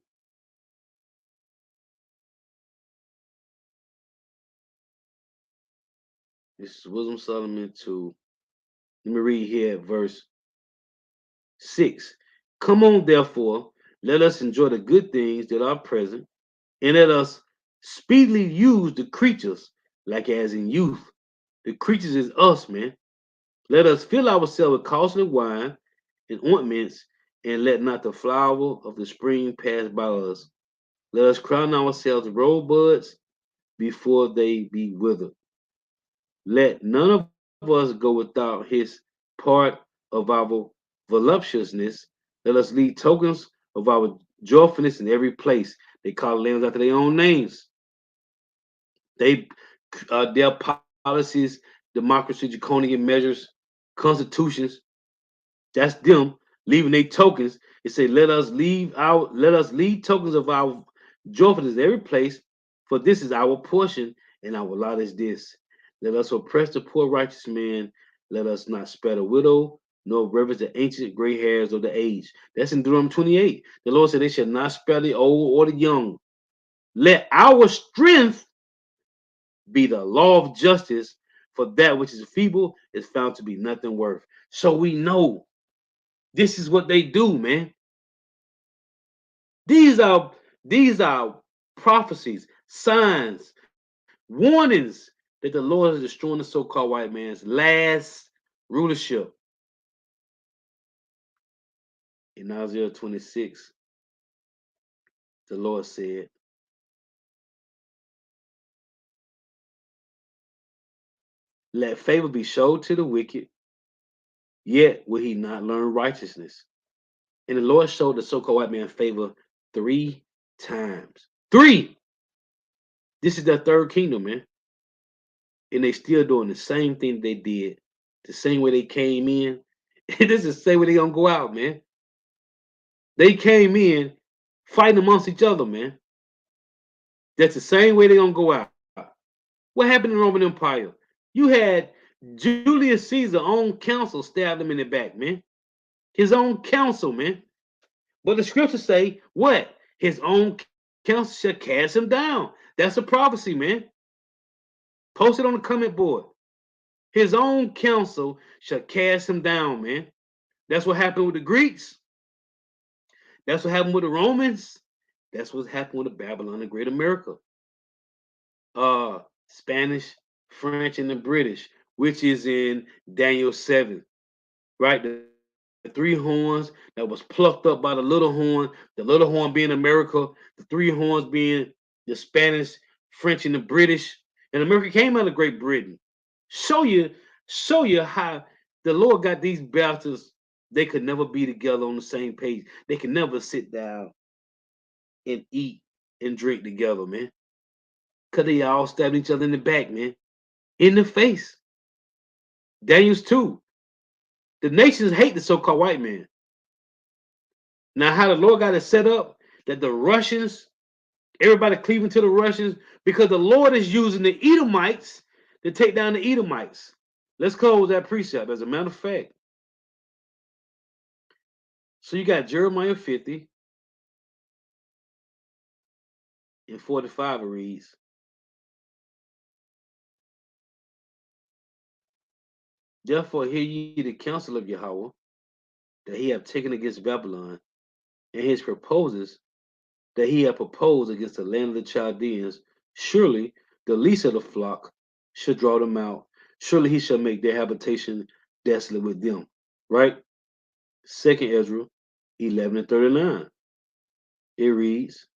This is Wisdom Solomon 2. Let me read here at verse 6. Come on, therefore, let us enjoy the good things that are present, and let us speedily use the creatures like as in youth. The creatures is us, man. Let us fill ourselves with costly wine and ointments, and let not the flower of the spring pass by us. Let us crown ourselves with rosebuds before they be withered. Let none of us go without his part of our voluptuousness. Let us leave tokens of our joyfulness in every place. They call lands after their own names. Their policies, democracy, draconian measures, constitutions. That's them leaving their tokens. It say, let us leave tokens of our joyfulness in every place, for this is our portion, and our lot is this. Let us oppress the poor righteous man. Let us not spare the widow, nor reverence the ancient gray hairs of the age. That's in Deuteronomy 28. The Lord said they shall not spare the old or the young. Let our strength be the law of justice, for that which is feeble is found to be nothing worth. So we know this is what they do, man. These are prophecies, signs, warnings that the Lord is destroying the so-called white man's last rulership. In Isaiah 26, the Lord said, let favor be showed to the wicked, yet will he not learn righteousness. And the Lord showed the so-called white man favor 3 times. 3! This is their third kingdom, man. And they still doing the same thing they did, the same way they came in. And this is the same way they gonna go out, man. They came in fighting amongst each other, man. That's the same way they gonna go out. What happened in the Roman Empire? You had Julius Caesar own council stabbed him in the back, man. His own council, man. But the scriptures say what? His own council shall cast him down. That's a prophecy, man. Post it on the comment board. His own council shall cast him down, man. That's what happened with the Greeks. That's what happened with the Romans. That's what happened with the Babylon and Great America. Spanish, French, and the British, which is in Daniel 7, right? The three horns that was plucked up by the little horn being America, the three horns being the Spanish, French, and the British. And America came out of Great Britain. Show you how the Lord got these bastards. They could never be together on the same page. They could never sit down and eat and drink together, man. Because they all stabbed each other in the back, man. In the face. Daniel's 2. The nations hate the so-called white man. Now, how the Lord got it set up that the Russians, everybody cleaving to the Russians, because the Lord is using the Edomites to take down the Edomites. Let's close that precept, as a matter of fact. So you got Jeremiah 50 and 45, it reads, therefore hear ye the counsel of Yahweh, that he have taken against Babylon, and his proposals that he hath proposed against the land of the Chaldeans. Surely the least of the flock shall draw them out. Surely he shall make their habitation desolate with them. Right? 2nd Ezra 11 and 39. It reads,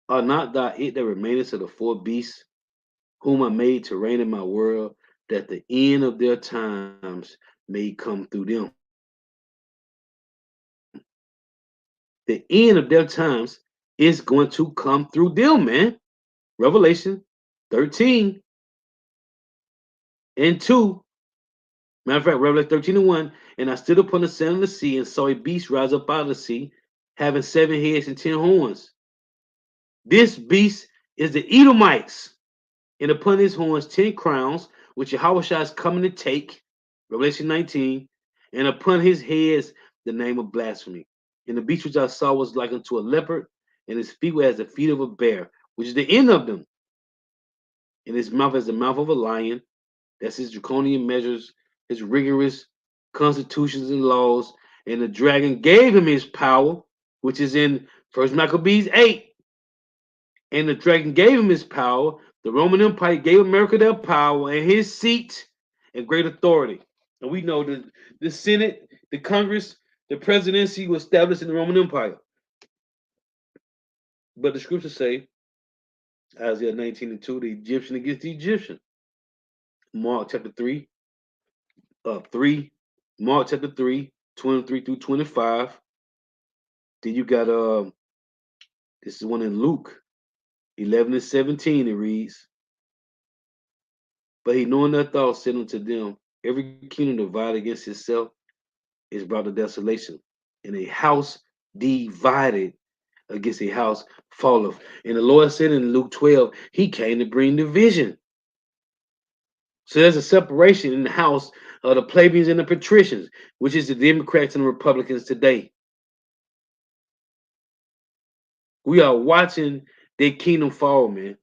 are not thou it that remaineth of the four beasts, whom I made to reign in my world, that the end of their times may come through them? The end of their times is going to come through them, man. Revelation 13 and 2. Matter of fact, Revelation 13 and 1. And I stood upon the sand of the sea and saw a beast rise up out of the sea, having 7 heads and 10 horns. This beast is the Edomites, and upon his horns 10 crowns, which Yahushua is coming to take. Revelation 19. And upon his heads the name of blasphemy. And the beast which I saw was like unto a leopard, and his feet were as the feet of a bear, which is the end of them. And his mouth as the mouth of a lion. That's his draconian measures, his rigorous constitutions and laws. And the dragon gave him his power, which is in 1 Maccabees 8. And the dragon gave him his power. The Roman Empire gave America their power and his seat and great authority. And we know that the Senate, the Congress, the presidency was established in the Roman Empire. But the scriptures say, Isaiah 19 and 2, the Egyptian against the Egyptian. Mark chapter 3, Mark chapter 3, 23 through 25. Then you got this is one in Luke 11 and 17, it reads, but he knowing their thoughts said unto them, every kingdom divided against itself is brought to desolation, and a house divided against a house falleth. And the Lord said in Luke 12, he came to bring division. So there's a separation in the house of the plebeians and the patricians, which is the Democrats and the Republicans today. We are watching their kingdom fall, man.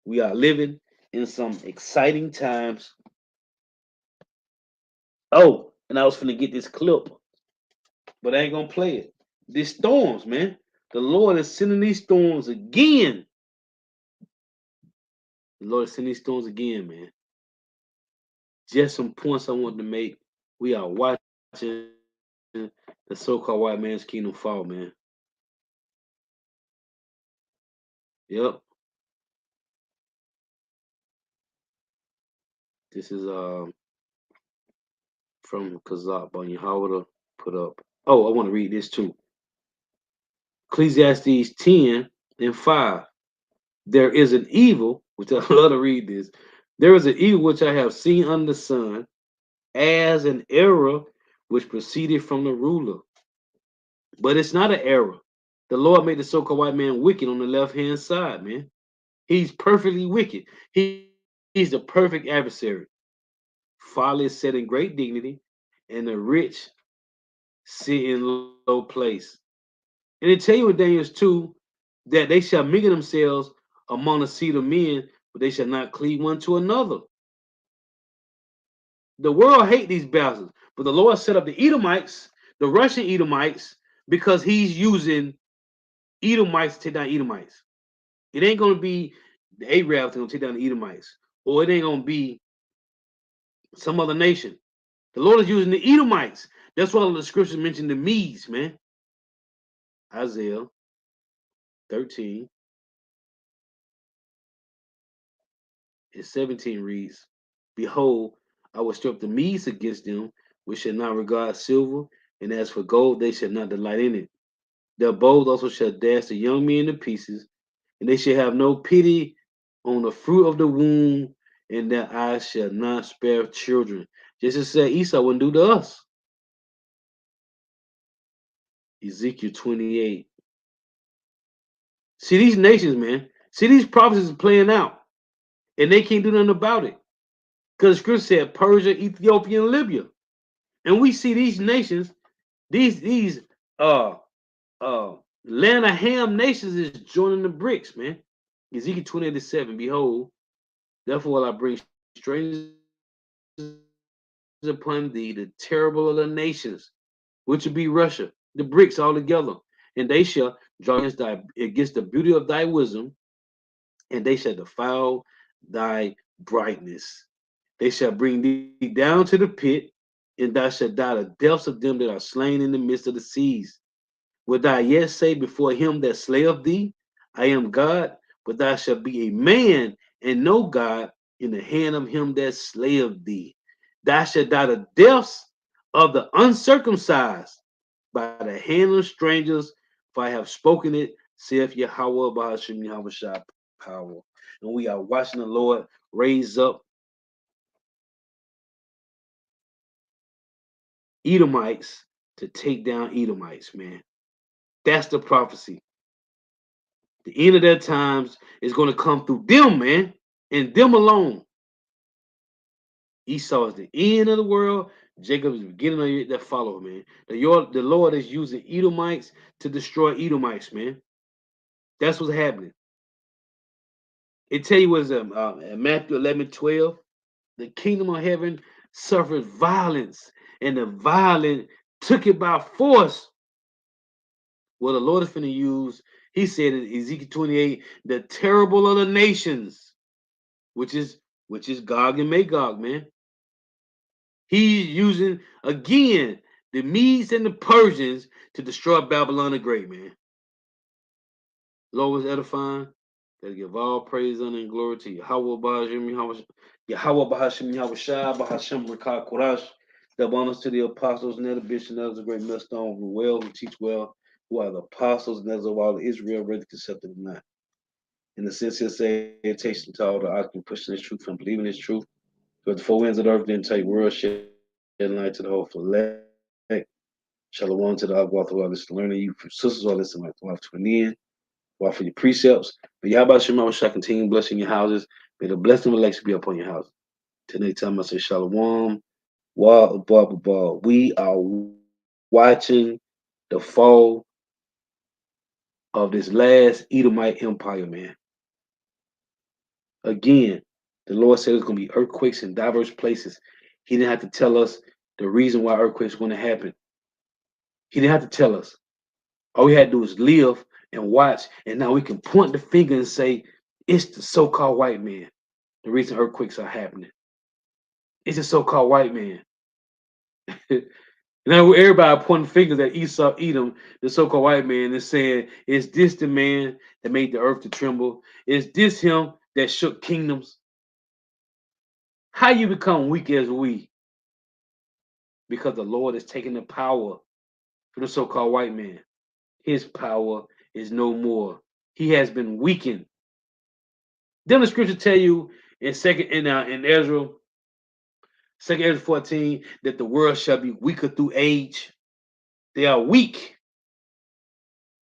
We are living in some exciting times. Oh, and I was finna get this clip, but I ain't gonna play it. These storms, man. The Lord is sending these storms again. The Lord is sending these storms again, man. Just some points I want to make. We are watching the so-called white man's kingdom fall, man. Yep. This is from Kazak by Yahweh put up. Oh, I want to read this too. Ecclesiastes 10 and 5. There is an evil, which I love to read this. There is an evil which I have seen under the sun, as an error which proceeded from the ruler. But it's not an error. The Lord made the so-called white man wicked on the left-hand side, man. He's perfectly wicked. He's the perfect adversary. Folly is set in great dignity, and the rich sit in low place. And it tell you in Daniel 2 that they shall mingle themselves among the seed of men, but they shall not cleave one to another. The world hate these bastards, but the Lord set up the Edomites, the Russian Edomites, because he's using Edomites to take down Edomites. It ain't going to be the Arabs going to take down the Edomites, or it ain't going to be some other nation. The Lord is using the Edomites. That's why the scriptures mention the Medes, man. Isaiah 13 and 17 reads, behold, I will stir up the Medes against them, which shall not regard silver, and as for gold, they shall not delight in it. Their bows also shall dash the young men to pieces, and they shall have no pity on the fruit of the womb, and their eyes shall not spare children. Just as said Esau wouldn't do to us. Ezekiel 28. See these nations, man. See these prophecies playing out, and they can't do nothing about it. Because the scripture said Persia, Ethiopia, and Libya. And we see these nations, these land of Ham nations is joining the BRICS, man. Ezekiel 28:7. Behold, therefore will I bring strangers upon thee, the terrible of the nations, which will be Russia, the BRICS all together, and they shall draw against the beauty of thy wisdom, and they shall defile thy brightness. They shall bring thee down to the pit, and thou shalt die the deaths of them that are slain in the midst of the seas. Wilt thou yet say before him that slayeth thee, I am God? But thou shalt be a man and no God in the hand of him that slayeth thee. Thou shalt die the deaths of the uncircumcised by the hand of strangers, for I have spoken it, saith Yahweh Bahashim Yahweh Shah power. And we are watching the Lord raise up Edomites to take down Edomites, man. That's the prophecy. The end of their times is going to come through them, man, and them alone. Esau is the end of the world. Jacob is the beginning of it that follow, man. The Lord is using Edomites to destroy Edomites, man. That's what's happening. It tell you was Matthew 11:12. The kingdom of heaven suffers violence, and the violent took it by force. Well, the Lord is finna use, he said in Ezekiel 28, the terrible of the nations, which is Gog and Magog, man. He's using again the Medes and the Persians to destroy Babylon the Great, man. Lord was edifying. Gotta give all praise, honor, and glory to Yahweh Bahashim Yahweh Shah Bahashim Rakah Qurash. Double honors to the apostles and the bishops, and others a great millstone who well, who teach well, who are the apostles and others of all Israel, whether accepted or not. In the sincere salutation to all the occupant pushing this truth and believing this truth. Because the four winds of the earth didn't take world shed light to the whole elect. Shalom to the Agwath who are listening, learning you sisters who are listening, who have tuned in, who are for your precepts. But Yahweh Shema shall continue blessing your houses. May the blessing of election be upon your house. Till next time I say Shalom. We are watching the fall of this last Edomite empire, man. Again, the Lord said there's going to be earthquakes in diverse places. He didn't have to tell us the reason why earthquakes are going to happen. He didn't have to tell us. All we had to do is live and watch, and now we can point the finger and say, it's the so-called white man. The reason earthquakes are happening. It's the so-called white man. Now everybody pointing fingers at Esau, Edom, the so-called white man, and saying, is this the man that made the earth to tremble? Is this him that shook kingdoms? How you become weak as we? Because the Lord is taking the power from the so-called white man. His power is no more. He has been weakened. Then the scripture tell you in Ezra, 2 Ezra 14, that the world shall be weaker through age. They are weak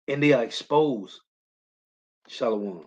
and they are exposed. Shalom.